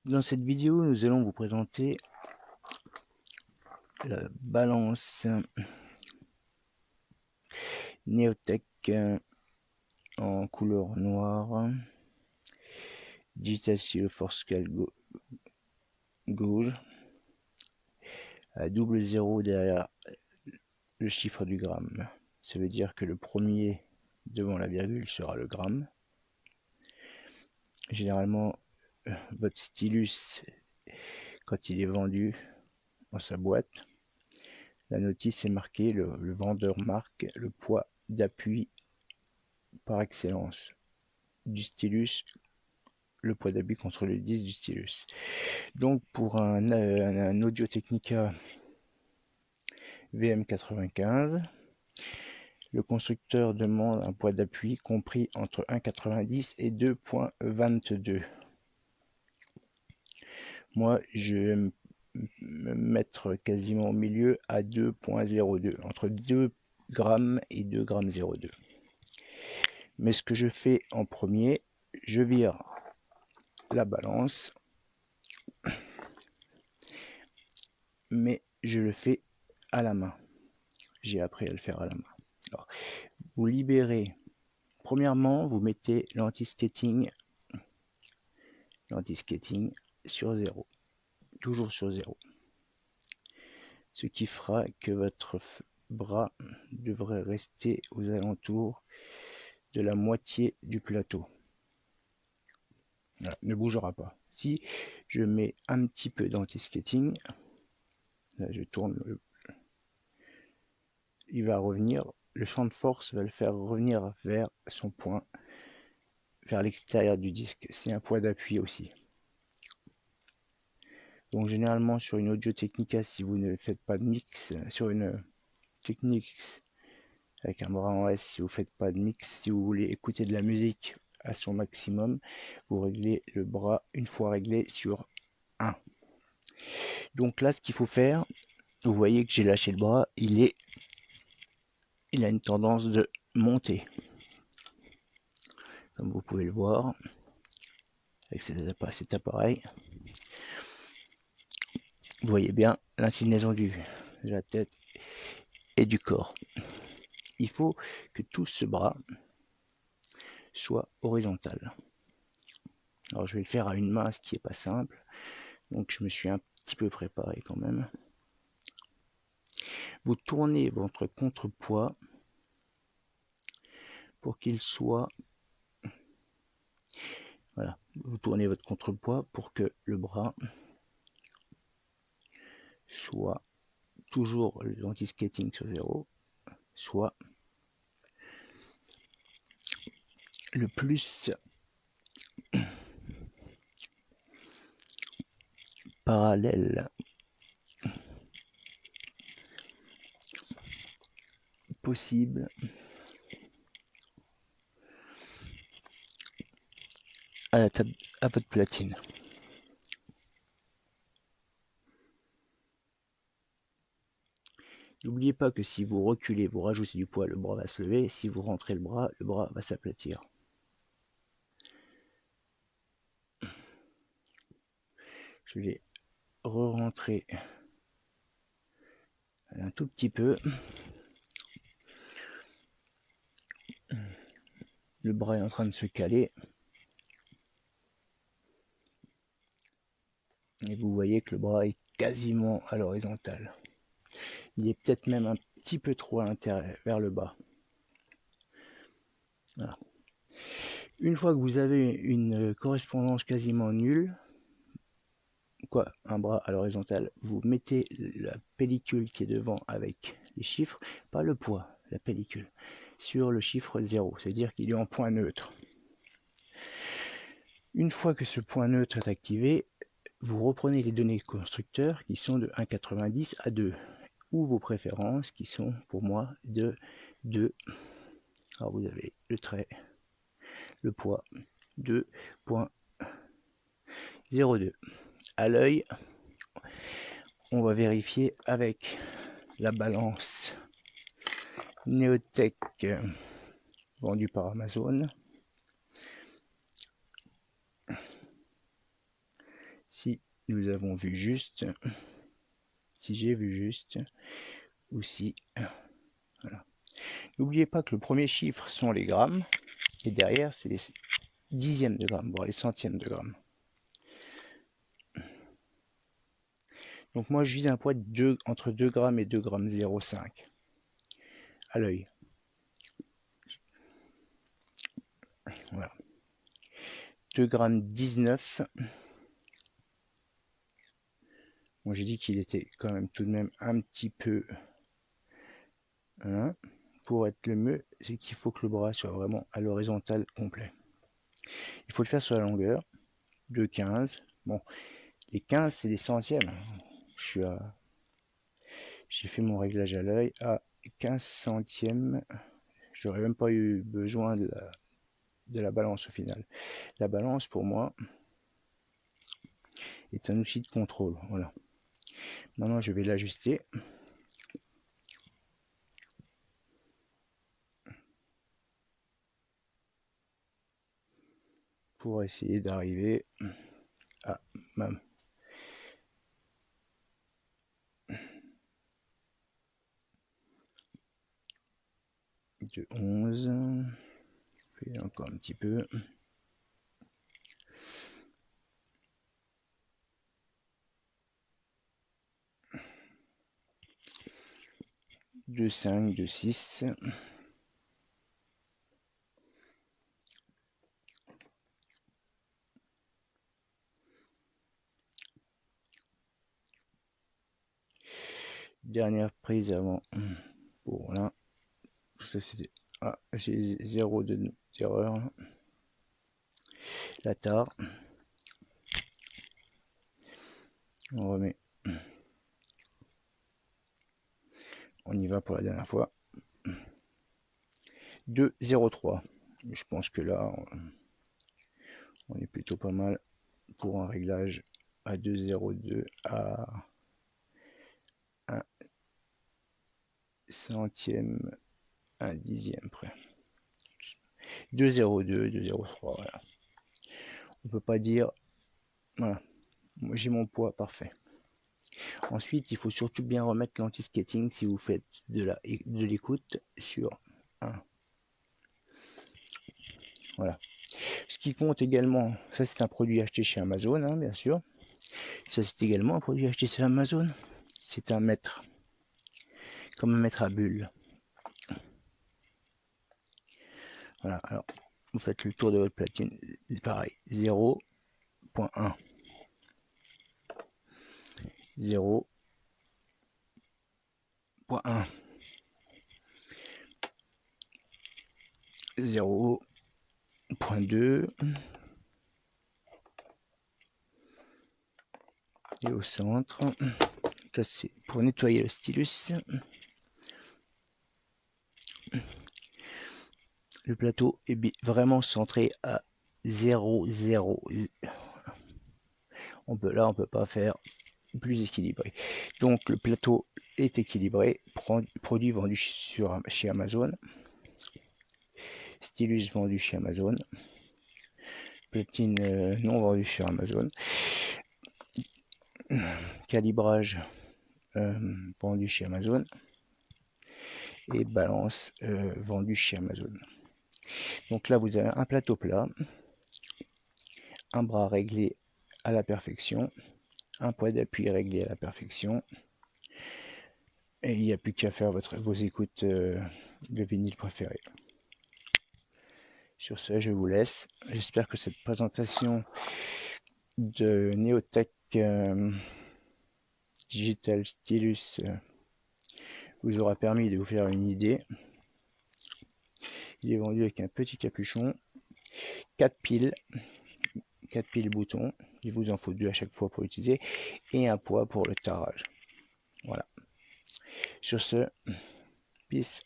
Dans cette vidéo, nous allons vous présenter la balance Neotech en couleur noire, Digital Steel Force Scale gauche, à double zéro derrière le chiffre du gramme. Ça veut dire que le premier devant la virgule sera le gramme. Généralement, votre stylus, quand il est vendu dans sa boîte, la notice est marquée, le vendeur marque le poids d'appui par excellence du stylus, le poids d'appui contre le 10 du stylus. Donc pour un Audio-Technica VM95, le constructeur demande un poids d'appui compris entre 1,90 et 2,22. Moi, je vais me mettre quasiment au milieu à 2,02, entre 2 grammes et 2,02 g. Mais ce que je fais en premier, je vire la balance, mais je le fais à la main. J'ai appris à le faire à la main. Alors, vous libérez, premièrement, vous mettez l'anti-skating sur 0, toujours sur 0. Ce qui fera que votre bras devrait rester aux alentours de la moitié du plateau. Voilà, ne bougera pas. Si je mets un petit peu d'anti-skating, là je tourne, il va revenir, le champ de force va le faire revenir vers son point, vers l'extérieur du disque. C'est un poids d'appui aussi. Donc généralement sur une Audio-Technica, si vous ne faites pas de mix, sur une Technics avec un bras en S, si vous ne faites pas de mix, si vous voulez écouter de la musique à son maximum, vous réglez le bras une fois réglé sur 1. Donc là, ce qu'il faut faire, vous voyez que j'ai lâché le bras, il a une tendance de monter. Comme vous pouvez le voir avec cet appareil. Vous voyez bien l'inclinaison de la tête et du corps. Il faut que tout ce bras soit horizontal. Alors je vais le faire à une main, ce qui n'est pas simple. Donc je me suis un petit peu préparé quand même. Vous tournez votre contrepoids pour qu'il soit... Voilà, vous tournez votre contrepoids pour que le bras soit toujours l'anti-skating sur 0, soit le plus parallèle possible à la table, à votre platine. N'oubliez pas que si vous reculez, vous rajoutez du poids, le bras va se lever. Si vous rentrez le bras va s'aplatir. Je vais re-rentrer un tout petit peu. Le bras est en train de se caler. Et vous voyez que le bras est quasiment à l'horizontale. Il est peut-être même un petit peu trop à l'intérieur, vers le bas. Voilà. Une fois que vous avez une correspondance quasiment nulle, un bras à l'horizontale, vous mettez la pellicule qui est devant avec les chiffres, pas le poids, la pellicule, sur le chiffre 0, c'est-à-dire qu'il est en point neutre. Une fois que ce point neutre est activé, vous reprenez les données constructeurs qui sont de 1,90 à 2, ou vos préférences qui sont pour moi de 2. Alors vous avez le trait, le poids, 2,02. À l'œil, on va vérifier avec la balance Neotech vendue par Amazon. si nous avons vu juste, si j'ai vu juste, ou si... Voilà. N'oubliez pas que le premier chiffre sont les grammes, et derrière c'est les dixièmes de grammes, voire les centièmes de grammes. Donc moi je vise un poids de entre 2 grammes et 2 grammes 0,5 à l'œil. Voilà. 2 grammes 19. Bon, j'ai dit qu'il était quand même tout de même un petit peu... Hein, pour être le mieux, c'est qu'il faut que le bras soit vraiment à l'horizontale complet. Il faut le faire sur la longueur de 15. Bon, les 15 c'est des centièmes. J'ai fait mon réglage à l'œil à 15 centièmes. J'aurais même pas eu besoin de la balance au final. La balance pour moi est un outil de contrôle. Voilà. Maintenant je vais l'ajuster. Pour essayer d'arriver à ma... de 11. Puis encore un petit peu. De 5, de 6. Dernière prise avant. Bon, là. Ça c'était. Ah, j'ai 0 d'erreur. La tare. On remet. On y va pour la dernière fois. 2,03. Je pense que là, on est plutôt pas mal pour un réglage à 2,02 à 1 centième, 1 dixième près. 2,02, 2,03, voilà. On peut pas dire, voilà, moi j'ai mon poids parfait. Ensuite, il faut surtout bien remettre l'anti-skating si vous faites de l'écoute sur 1. Voilà. Ce qui compte également, ça c'est un produit acheté chez Amazon, hein, bien sûr. Ça c'est également un produit acheté chez Amazon. C'est un mètre, comme un mètre à bulles. Voilà, alors vous faites le tour de votre platine, pareil, 0.1. 0.1. 0.2. Et au centre, c'est pour nettoyer le stylus. Le plateau est vraiment centré à 0,0. Là, on peut pas faire plus équilibré. Donc, le plateau est équilibré. Produit vendu chez Amazon. Stylus vendu chez Amazon. Platine non vendue chez Amazon. Calibrage vendu chez Amazon. Et balance vendu chez Amazon. Donc là, vous avez un plateau plat, un bras réglé à la perfection, un poids d'appui réglé à la perfection, et il n'y a plus qu'à faire vos écoutes de vinyle préférées. Sur ce, je vous laisse. J'espère que cette présentation de Neotech Digital Stylus vous aura permis de vous faire une idée. Il est vendu avec un petit capuchon, 4 piles boutons, il vous en faut 2 à chaque fois pour l'utiliser, et un poids pour le tarage. Voilà. Sur ce, peace.